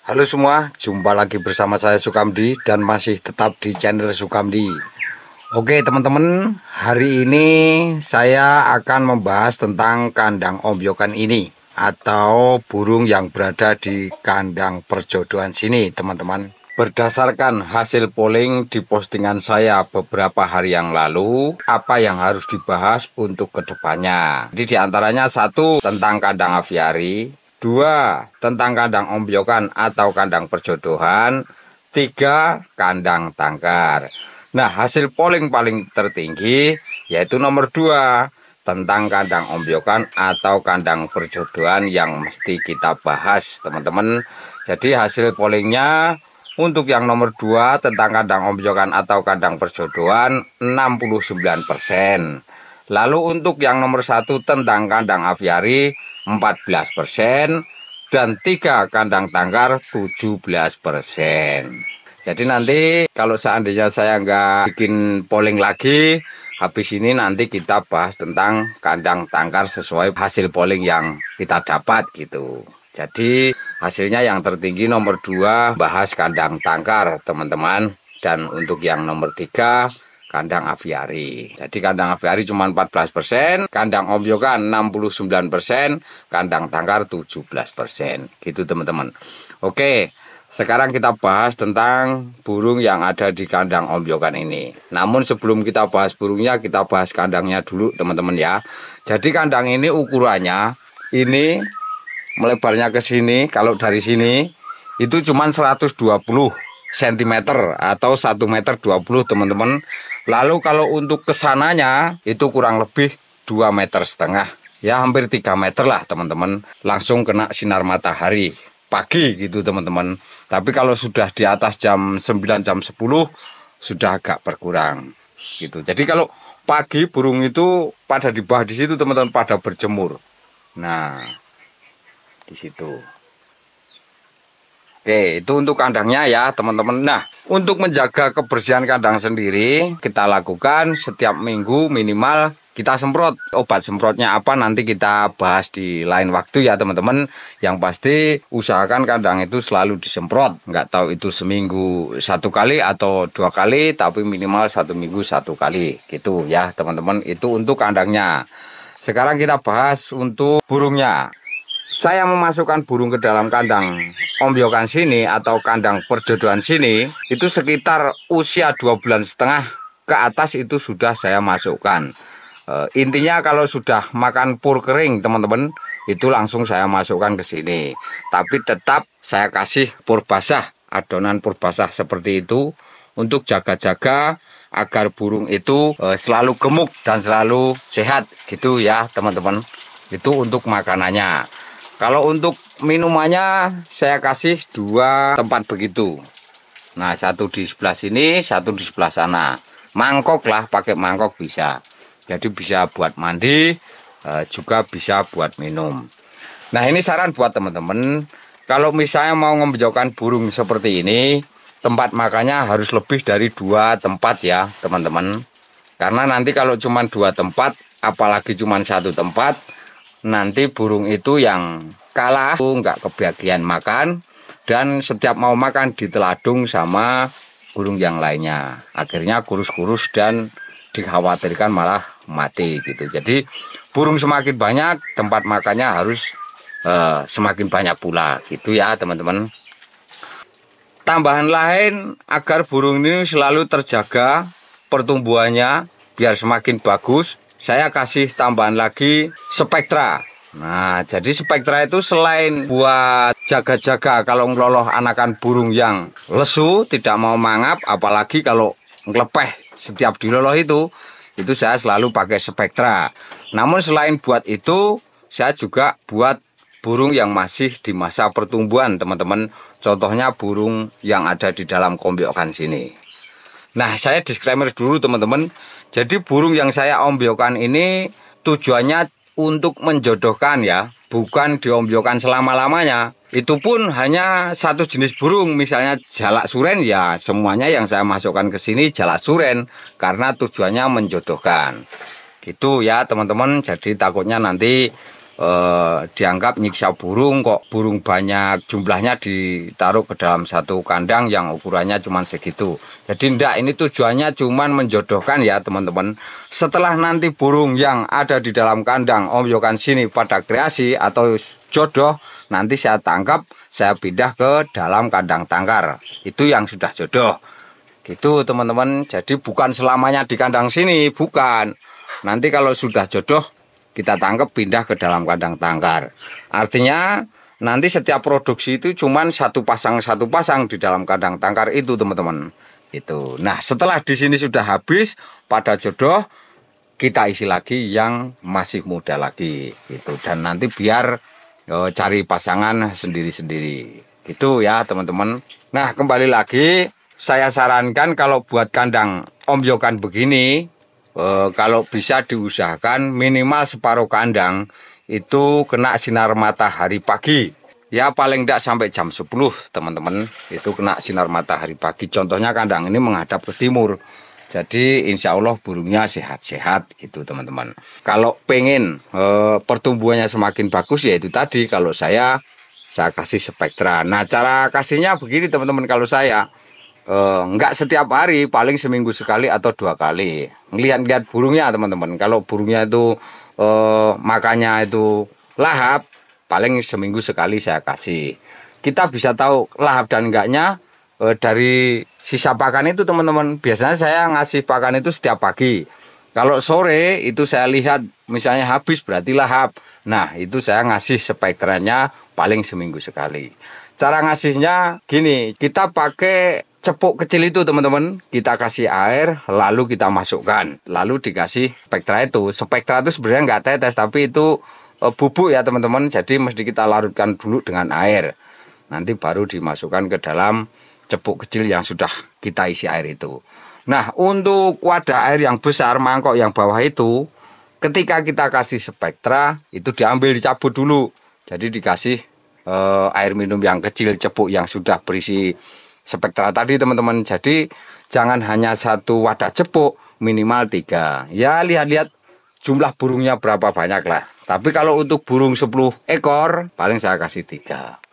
Halo semua, jumpa lagi bersama saya Sukamdi dan masih tetap di channel Sukamdi. Oke teman-teman, hari ini saya akan membahas tentang kandang ombyokan ini atau burung yang berada di kandang perjodohan sini teman-teman. Berdasarkan hasil polling di postingan saya beberapa hari yang lalu, apa yang harus dibahas untuk kedepannya. Jadi diantaranya satu tentang kandang aviari, 2 tentang kandang ombyokan atau kandang perjodohan, 3 kandang tangkar. Nah hasil polling paling tertinggi yaitu nomor 2 tentang kandang ombyokan atau kandang perjodohan yang mesti kita bahas teman-teman. Jadi hasil pollingnya untuk yang nomor 2 tentang kandang ombyokan atau kandang perjodohan 69%. Lalu untuk yang nomor 1 tentang kandang aviari 14% dan 3 kandang tangkar 17%. Jadi nanti kalau seandainya saya nggak bikin polling lagi, habis ini nanti kita bahas tentang kandang tangkar sesuai hasil polling yang kita dapat gitu. Jadi hasilnya yang tertinggi nomor 2 bahas kandang tangkar teman-teman, dan untuk yang nomor 3 kandang aviari. Jadi kandang aviari cuma 14%, kandang ombyokan 69%, kandang tangkar 17%. Gitu teman-teman. Oke, sekarang kita bahas tentang burung yang ada di kandang ombyokan ini. Namun sebelum kita bahas burungnya, kita bahas kandangnya dulu teman-teman ya. Jadi kandang ini ukurannya ini melebarnya ke sini, kalau dari sini itu cuma 120 cm atau 1,20 meter teman-teman. Lalu kalau untuk kesananya itu kurang lebih 2,5 meter, ya hampir 3 meter lah teman-teman, langsung kena sinar matahari pagi gitu teman-teman. Tapi kalau sudah di atas jam 9 jam 10 sudah agak berkurang gitu. Jadi kalau pagi burung itu pada di bawah di situ teman-teman, pada berjemur. Nah di situ. Oke, itu untuk kandangnya ya teman-teman. Nah, untuk menjaga kebersihan kandang sendiri, kita lakukan setiap minggu minimal kita semprot. Obat semprotnya apa nanti kita bahas di lain waktu ya teman-teman. Yang pasti usahakan kandang itu selalu disemprot. Nggak tahu itu seminggu 1 kali atau 2 kali, tapi minimal 1 minggu 1 kali gitu ya teman-teman. Itu untuk kandangnya. Sekarang kita bahas untuk burungnya. Saya memasukkan burung ke dalam kandang ombyokan sini atau kandang perjodohan sini itu sekitar usia 2,5 bulan ke atas itu sudah saya masukkan. Intinya kalau sudah makan pur kering teman-teman, itu langsung saya masukkan ke sini. Tapi tetap saya kasih pur basah, adonan pur basah seperti itu untuk jaga-jaga agar burung itu selalu gemuk dan selalu sehat gitu ya teman-teman. Itu untuk makanannya. Kalau untuk minumannya saya kasih 2 tempat begitu. Nah, satu di sebelah sini, satu di sebelah sana. Mangkok lah, pakai mangkok bisa. Jadi bisa buat mandi, juga bisa buat minum. Nah, ini saran buat teman-teman. Kalau misalnya mau membejaukan burung seperti ini, tempat makannya harus lebih dari 2 tempat ya teman-teman. Karena nanti kalau cuma 2 tempat, apalagi cuma 1 tempat, nanti burung itu yang kalah, nggak kebagian makan, dan setiap mau makan diteladung sama burung yang lainnya. Akhirnya kurus-kurus dan dikhawatirkan malah mati gitu. Jadi burung semakin banyak, tempat makannya harus semakin banyak pula gitu ya teman-teman. Tambahan lain agar burung ini selalu terjaga pertumbuhannya biar semakin bagus, saya kasih tambahan lagi spektra. Nah, jadi spektra itu selain buat jaga-jaga kalau ngeloloh anakan burung yang lesu, tidak mau mangap, apalagi kalau ngelepeh setiap diloloh itu saya selalu pakai spektra. Namun selain buat itu, saya juga buat burung yang masih di masa pertumbuhan, teman-teman. Contohnya burung yang ada di dalam kombyokan sini. Nah, saya disclaimer dulu, teman-teman. Jadi burung yang saya ombyokan ini tujuannya untuk menjodohkan ya, bukan diombyokan selama-lamanya. Itu pun hanya satu jenis burung, misalnya jalak suren ya, semuanya yang saya masukkan ke sini jalak suren karena tujuannya menjodohkan. Gitu ya, teman-teman. Jadi takutnya nanti dianggap nyiksa burung, kok burung banyak jumlahnya ditaruh ke dalam satu kandang yang ukurannya cuma segitu. Jadi enggak, ini tujuannya cuma menjodohkan ya teman-teman. Setelah nanti burung yang ada di dalam kandang ombyokan sini pada kreasi atau jodoh, nanti saya tangkap, saya pindah ke dalam kandang tangkar. Itu yang sudah jodoh. Gitu teman-teman. Jadi bukan selamanya di kandang sini, bukan. Nanti kalau sudah jodoh kita tangkap pindah ke dalam kandang tangkar. Artinya nanti setiap produksi itu cuman satu pasang di dalam kandang tangkar itu teman-teman. Itu. Nah, setelah di sini sudah habis pada jodoh, kita isi lagi yang masih muda lagi gitu. Dan nanti biar cari pasangan sendiri-sendiri. Gitu ya, teman-teman. Nah, kembali lagi saya sarankan kalau buat kandang ombyokan begini, kalau bisa diusahakan minimal separuh kandang itu kena sinar matahari pagi. Ya paling tidak sampai jam 10 teman-teman, itu kena sinar matahari pagi. Contohnya kandang ini menghadap ke timur. Jadi insya Allah burungnya sehat-sehat gitu teman-teman. Kalau pengen pertumbuhannya semakin bagus ya itu tadi, kalau saya kasih spektra. Nah, cara kasihnya begini teman-teman, kalau saya enggak setiap hari, paling seminggu sekali atau 2 kali. Lihat burungnya teman-teman. Kalau burungnya itu makannya itu lahap, paling seminggu sekali saya kasih. Kita bisa tahu lahap dan enggaknya dari sisa pakan itu teman-teman. Biasanya saya ngasih pakan itu setiap pagi. Kalau sore itu saya lihat misalnya habis berarti lahap. Nah, itu saya ngasih spektranya paling seminggu sekali. Cara ngasihnya gini, kita pakai cepuk kecil itu teman-teman, kita kasih air lalu kita masukkan, lalu dikasih spektra itu. Spektra itu sebenarnya nggak tetes, tapi itu bubuk ya teman-teman. Jadi mesti kita larutkan dulu dengan air, nanti baru dimasukkan ke dalam cepuk kecil yang sudah kita isi air itu. Nah, untuk wadah air yang besar, mangkok yang bawah itu, ketika kita kasih spektra itu diambil, dicabut dulu. Jadi dikasih air minum yang kecil, cepuk yang sudah berisi spektra tadi teman-teman. Jadi jangan hanya satu wadah cepuk, minimal 3. Ya lihat-lihat jumlah burungnya berapa banyak lah. Tapi kalau untuk burung 10 ekor paling saya kasih 3.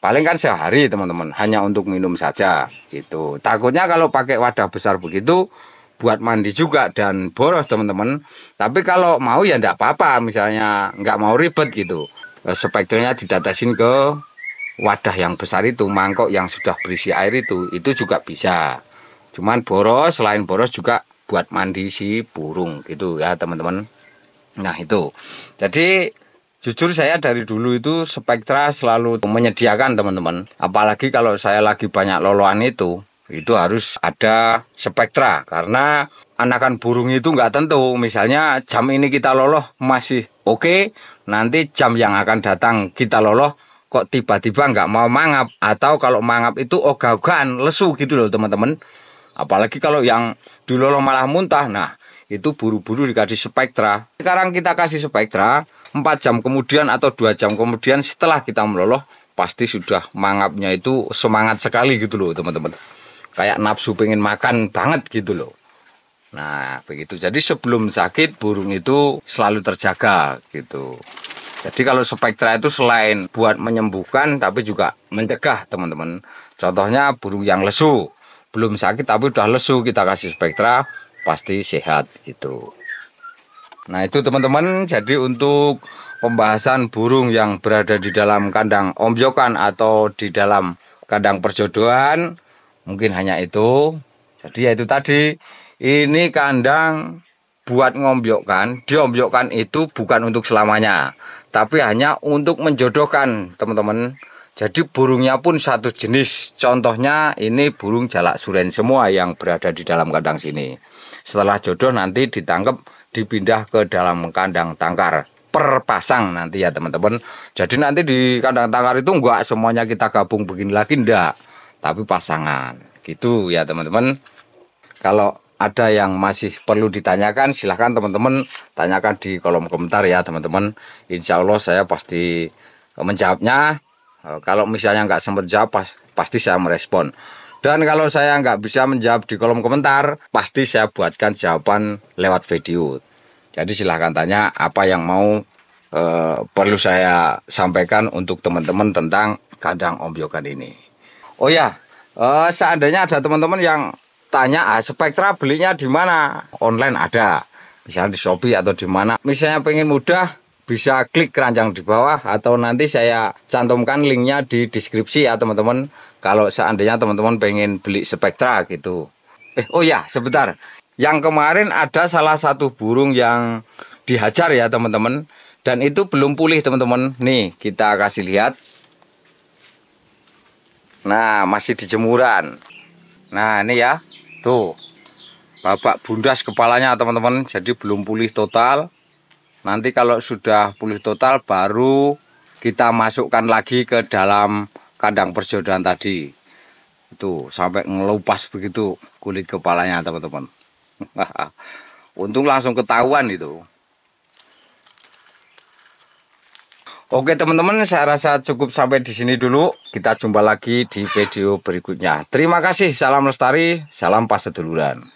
Paling kan sehari teman-teman, hanya untuk minum saja gitu. Takutnya kalau pakai wadah besar begitu buat mandi juga dan boros teman-teman. Tapi kalau mau ya enggak apa-apa, misalnya nggak mau ribet gitu, spektranya ditetesin ke wadah yang besar itu, mangkok yang sudah berisi air itu juga bisa. Cuman boros, selain boros juga buat mandi si burung gitu ya teman-teman. Nah itu, jadi jujur saya dari dulu itu spektra selalu menyediakan teman-teman. Apalagi kalau saya lagi banyak loloan itu harus ada spektra. Karena anakan burung itu nggak tentu. Misalnya jam ini kita loloh masih oke, nanti jam yang akan datang kita loloh kok tiba-tiba nggak mau mangap, atau kalau mangap itu ogah-ogahan, lesu gitu loh teman-teman. Apalagi kalau yang diloloh malah muntah, nah itu buru-buru dikasih spektra. Sekarang kita kasih spektra 4 jam kemudian atau 2 jam kemudian setelah kita meloloh, pasti sudah mangapnya itu semangat sekali gitu loh teman-teman. Kayak nafsu pengen makan banget gitu loh. Nah begitu, jadi sebelum sakit burung itu selalu terjaga gitu. Jadi kalau spektra itu selain buat menyembuhkan tapi juga mencegah teman-teman. Contohnya burung yang lesu, belum sakit tapi udah lesu, kita kasih spektra pasti sehat gitu. Nah itu teman-teman, jadi untuk pembahasan burung yang berada di dalam kandang ombyokan atau di dalam kandang perjodohan mungkin hanya itu. Jadi ya itu tadi, ini kandang buat ngombyokkan, diombyokkan itu bukan untuk selamanya. tapi hanya untuk menjodohkan teman-teman. Jadi burungnya pun satu jenis. Contohnya ini burung jalak suren semua yang berada di dalam kandang sini. Setelah jodoh nanti ditangkap, dipindah ke dalam kandang tangkar per pasang nanti ya teman-teman. Jadi nanti di kandang tangkar itu enggak semuanya kita gabung begini lagi, enggak, tapi pasangan gitu ya teman-teman. Kalau ada yang masih perlu ditanyakan, silahkan teman-teman tanyakan di kolom komentar ya teman-teman. Insya Allah saya pasti menjawabnya. Kalau misalnya nggak sempat jawab, pasti saya merespon. Dan kalau saya nggak bisa menjawab di kolom komentar, pasti saya buatkan jawaban lewat video. Jadi silahkan tanya apa yang mau perlu saya sampaikan untuk teman-teman tentang kandang ombyokan ini. Oh ya, seandainya ada teman-teman yang tanya, Spektra belinya di mana? Online ada, misalnya di Shopee atau di mana. Misalnya pengen mudah, bisa klik keranjang di bawah atau nanti saya cantumkan linknya di deskripsi ya teman-teman. Kalau seandainya teman-teman pengen beli Spektra gitu. Oh ya, sebentar. Yang kemarin ada salah satu burung yang dihajar ya teman-teman. Dan itu belum pulih teman-teman. Nih, kita kasih lihat. Nah, masih di jemuran. Nah, ini ya. Tuh. Babak bundas kepalanya teman-teman. Jadi belum pulih total. Nanti kalau sudah pulih total baru kita masukkan lagi ke dalam kandang perjodohan tadi. Itu sampai ngelupas begitu kulit kepalanya teman-teman. Untung langsung ketahuan itu. Oke teman-teman, saya rasa cukup sampai di sini dulu. Kita jumpa lagi di video berikutnya. Terima kasih, salam lestari, salam paseduluran.